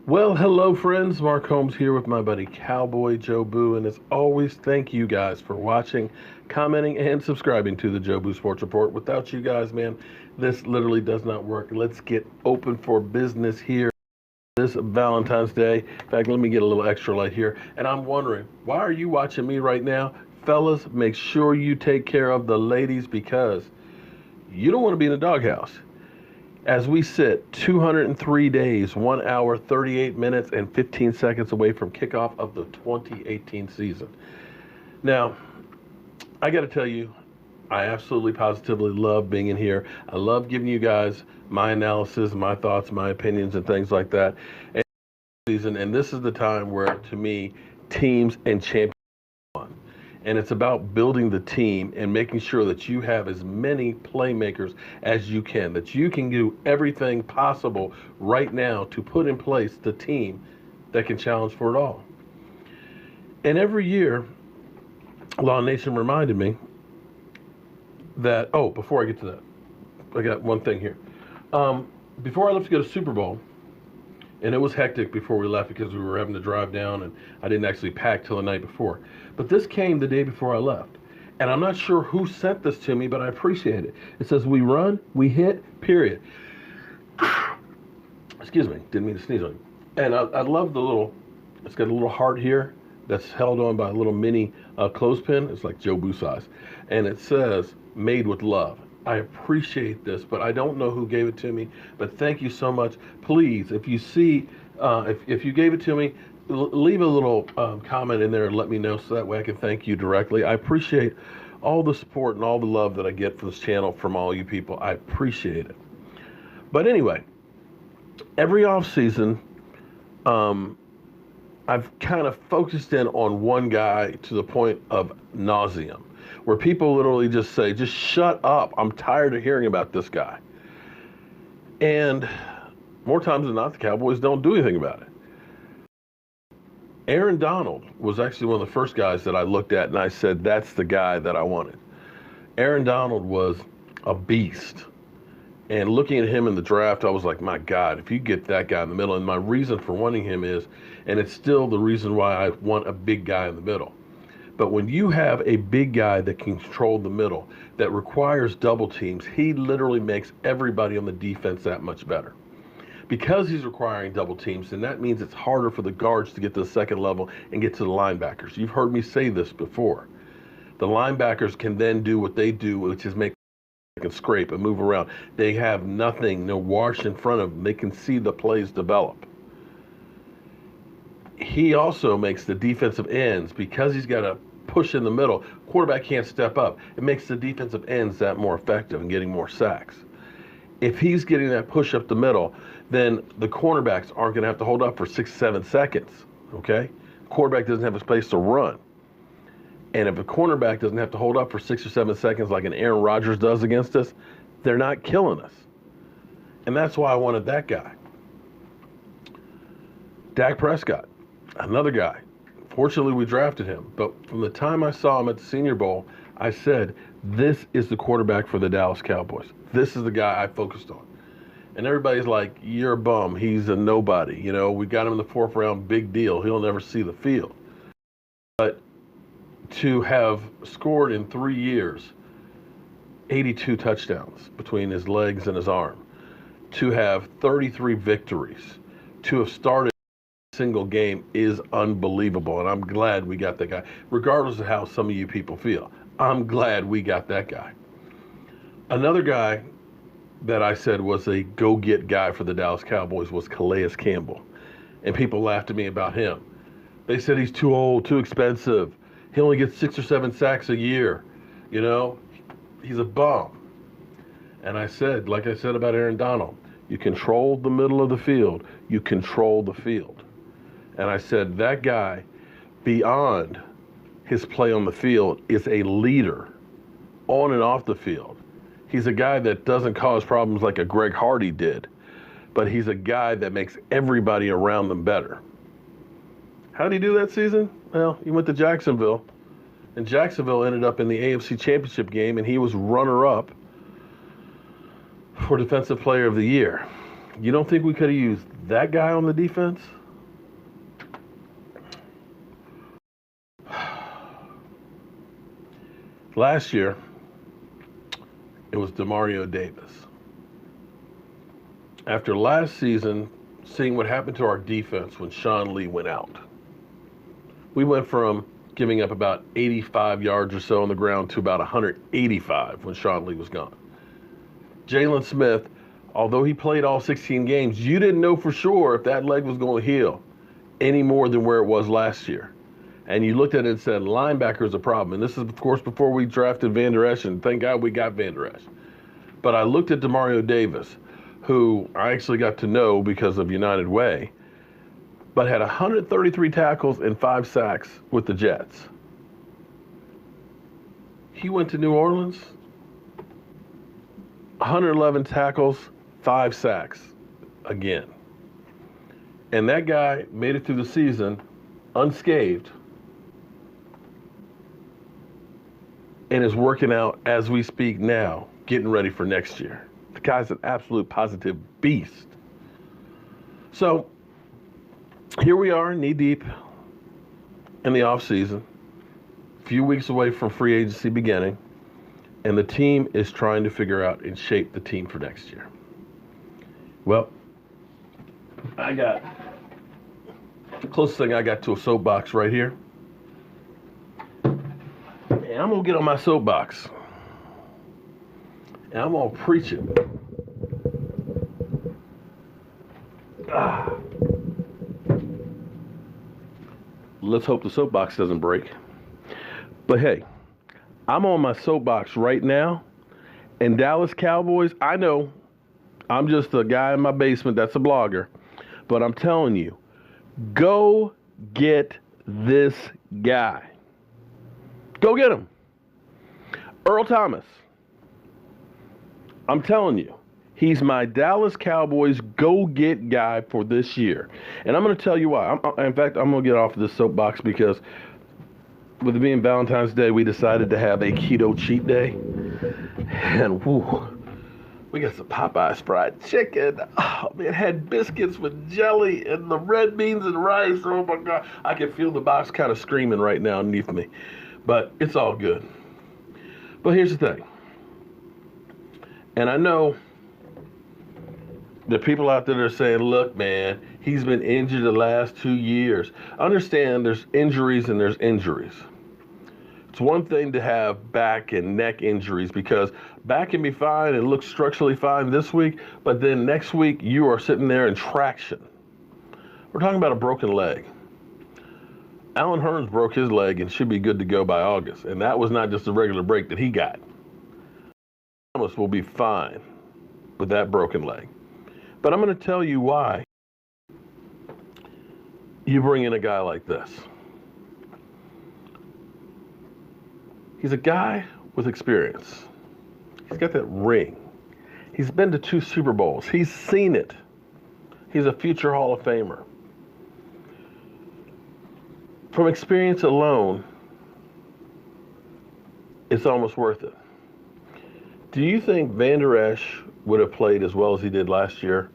Well, hello, friends. Mark Holmes here with my buddy Cowboy Joe Boo. And as always, thank you guys for watching, commenting, and subscribing to the Joe Boo Sports Report. Without you guys, man, this literally does not work. Let's get open for business here this Valentine's Day. In fact, let me get a little extra light here. And I'm wondering, why are you watching me right now? Fellas, make sure you take care of the ladies because you don't want to be in a doghouse. As we sit 203 days, 1 hour, 38 minutes, and 15 seconds away from kickoff of the 2018 season. Now, I got to tell you, I absolutely positively love being in here. I love giving you guys my analysis, my thoughts, my opinions, and things like that. And this is the time where, to me, teams and champions. And it's about building the team and making sure that you have as many playmakers as you can, that you can do everything possible right now to put in place the team that can challenge for it all. And every year, Law Nation reminded me that, before I get to that, I got one thing here. Before I left to go to Super Bowl, and it was hectic before we left because we were having to drive down and I didn't actually pack till the night before. But this came the day before I left. And I'm not sure who sent this to me, but I appreciate it. It says, we run, we hit, period. Excuse me, didn't mean to sneeze on you. And I love it's got a little heart here that's held on by a little mini clothespin. It's like Joe Boo size. And it says, made with love. I appreciate this, but I don't know who gave it to me. But thank you so much. Please, if you see, if you gave it to me, leave a little comment in there and let me know so that way I can thank you directly. I appreciate all the support and all the love that I get for this channel from all you people. I appreciate it. But anyway, every off season, I've kind of focused in on one guy to the point of nauseum, where people literally just say, just shut up. I'm tired of hearing about this guy. And more times than not, the Cowboys don't do anything about it. Aaron Donald was actually one of the first guys that I looked at and I said, that's the guy that I wanted. Aaron Donald was a beast. And looking at him in the draft, I was like, my God, if you get that guy in the middle. And my reason for wanting him is, and it's still the reason why I want a big guy in the middle. But when you have a big guy that can control the middle, that requires double teams, he literally makes everybody on the defense that much better. Because he's requiring double teams, and that means it's harder for the guards to get to the second level and get to the linebackers. You've heard me say this before. The linebackers can then do what they do, which is make and scrape and move around. They have nothing, no wash in front of them. They can see the plays develop. He also makes the defensive ends, because he's got a push in the middle, quarterback can't step up. It makes the defensive ends that more effective and getting more sacks. If he's getting that push up the middle, then the cornerbacks aren't going to have to hold up for 6-7 seconds, okay? Quarterback doesn't have a space to run. And if a cornerback doesn't have to hold up for 6 or 7 seconds like an Aaron Rodgers does against us, they're not killing us. And that's why I wanted that guy. Dak Prescott, another guy. Fortunately, we drafted him. But from the time I saw him at the Senior Bowl, I said, this is the quarterback for the Dallas Cowboys. This is the guy I focused on. And everybody's like, you're a bum. He's a nobody. You know, we got him in the 4th round, big deal. He'll never see the field. But to have scored in 3 years 82 touchdowns between his legs and his arm, to have 33 victories, to have started a single game is unbelievable. And I'm glad we got that guy, regardless of how some of you people feel. I'm glad we got that guy. Another guy that I said was a go-get guy for the Dallas Cowboys was Coleus Campbell. And people laughed at me about him. They said he's too old, too expensive. He only gets 6 or 7 sacks a year. You know, he's a bum. And I said, like I said about Aaron Donald, you control the middle of the field, you control the field. And I said, that guy, beyond his play on the field, is a leader on and off the field. He's a guy that doesn't cause problems like a Greg Hardy did, but he's a guy that makes everybody around them better. How did he do that season? Well, he went to Jacksonville, and Jacksonville ended up in the AFC Championship game, and he was runner-up for Defensive Player of the Year. You don't think we could have used that guy on the defense? Last year, it was Demario Davis. After last season, seeing what happened to our defense when Sean Lee went out, we went from giving up about 85 yards or so on the ground to about 185 when Sean Lee was gone. Jaylon Smith, although he played all 16 games, you didn't know for sure if that leg was going to heal any more than where it was last year. And you looked at it and said, linebacker is a problem. And this is, of course, before we drafted Van Der Esch, and thank God we got Van Der Esch. But I looked at Demario Davis, who I actually got to know because of United Way, but had 133 tackles and 5 sacks with the Jets. He went to New Orleans, 111 tackles, 5 sacks again. And that guy made it through the season unscathed and is working out as we speak now, getting ready for next year. The guy's an absolute positive beast. So here we are, knee deep in the offseason, a few weeks away from free agency beginning, and the team is trying to figure out and shape the team for next year. Well, the closest thing I got to a soapbox right here. And I'm going to get on my soapbox. And I'm going to preach it. Let's hope the soapbox doesn't break. But hey, I'm on my soapbox right now. And Dallas Cowboys, I know I'm just a guy in my basement that's a blogger. But I'm telling you, go get this guy. Go get him. Earl Thomas. I'm telling you, he's my Dallas Cowboys go-get guy for this year. And I'm going to tell you why. In fact, I'm going to get off of this soapbox because with it being Valentine's Day, we decided to have a keto cheat day. And whoo, we got some Popeyes fried chicken. Oh, man, it had biscuits with jelly and the red beans and rice. Oh, my God. I can feel the box kind of screaming right now underneath me. But it's all good. But here's the thing. And I know the people out there that are saying, look, man, he's been injured the last 2 years. Understand there's injuries and there's injuries. It's one thing to have back and neck injuries because back can be fine and look structurally fine this week, but then next week you are sitting there in traction. We're talking about a broken leg. Alan Hearns broke his leg and should be good to go by August, and that was not just a regular break that he got. Thomas will be fine with that broken leg. But I'm going to tell you why you bring in a guy like this. He's a guy with experience. He's got that ring. He's been to 2 Super Bowls. He's seen it. He's a future Hall of Famer. From experience alone, it's almost worth it. Do you think Van Der Esch would have played as well as he did last year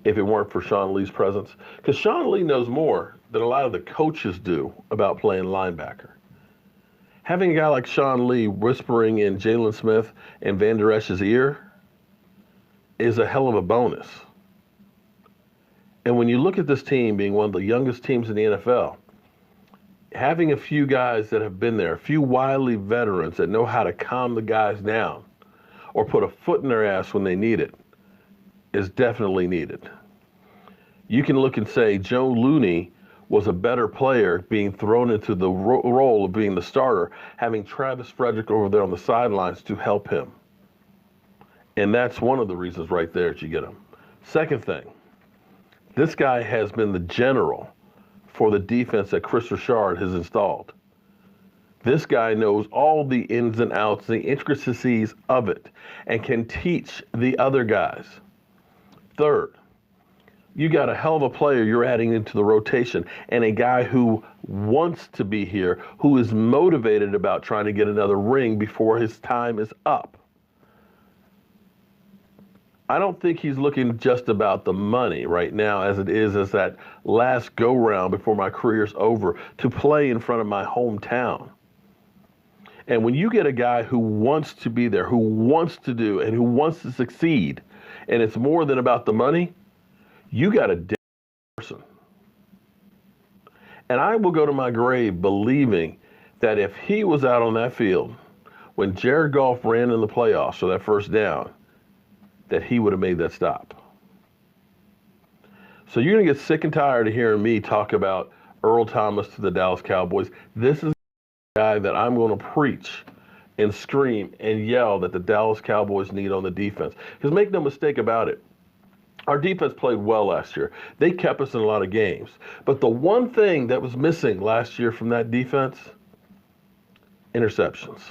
if it weren't for Sean Lee's presence? Because Sean Lee knows more than a lot of the coaches do about playing linebacker. Having a guy like Sean Lee whispering in Jaylon Smith and Van Der Esch's ear is a hell of a bonus. And when you look at this team being one of the youngest teams in the NFL, having a few guys that have been there, a few wily veterans that know how to calm the guys down or put a foot in their ass when they need it is definitely needed. You can look and say Joe Looney was a better player being thrown into the role of being the starter, having Travis Frederick over there on the sidelines to help him. And that's one of the reasons right there that you get him. Second thing, this guy has been the general for the defense that Chris Richard has installed. This guy knows all the ins and outs, the intricacies of it, and can teach the other guys. Third, you got a hell of a player you're adding into the rotation and a guy who wants to be here, who is motivated about trying to get another ring before his time is up. I don't think he's looking just about the money right now as it is as that last go-round before my career's over to play in front of my hometown. And when you get a guy who wants to be there, who wants to do, and who wants to succeed, and it's more than about the money, you got a different person. And I will go to my grave believing that if he was out on that field when Jared Goff ran in the playoffs for that first down, that he would have made that stop. So you're going to get sick and tired of hearing me talk about Earl Thomas to the Dallas Cowboys. This is the guy that I'm going to preach and scream and yell that the Dallas Cowboys need on the defense. Because make no mistake about it, our defense played well last year. They kept us in a lot of games. But the one thing that was missing last year from that defense, interceptions.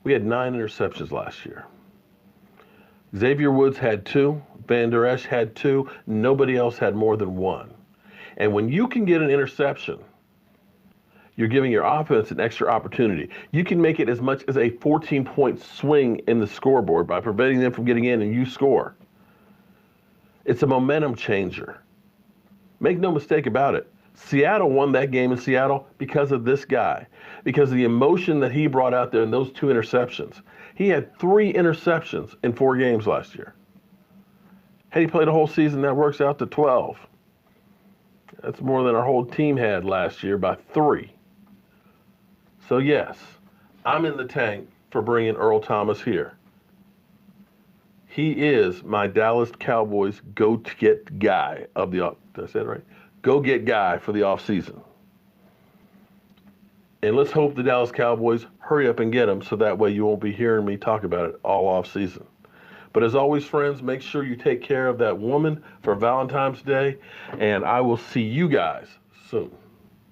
We had 9 interceptions last year. Xavier Woods had 2. Van Der Esch had 2. Nobody else had more than 1. And when you can get an interception, you're giving your offense an extra opportunity. You can make it as much as a 14-point swing in the scoreboard by preventing them from getting in and you score. It's a momentum changer. Make no mistake about it. Seattle won that game in Seattle because of this guy, because of the emotion that he brought out there in those 2 interceptions. He had 3 interceptions in 4 games last year. Had he played a whole season, that works out to 12. That's more than our whole team had last year by 3. So yes, I'm in the tank for bringing Earl Thomas here. He is my Dallas Cowboys go-get guy of the, did I say it right? Go-get guy for the offseason. And let's hope the Dallas Cowboys hurry up and get him so that way you won't be hearing me talk about it all off season. But as always, friends, make sure you take care of that woman for Valentine's Day, and I will see you guys soon.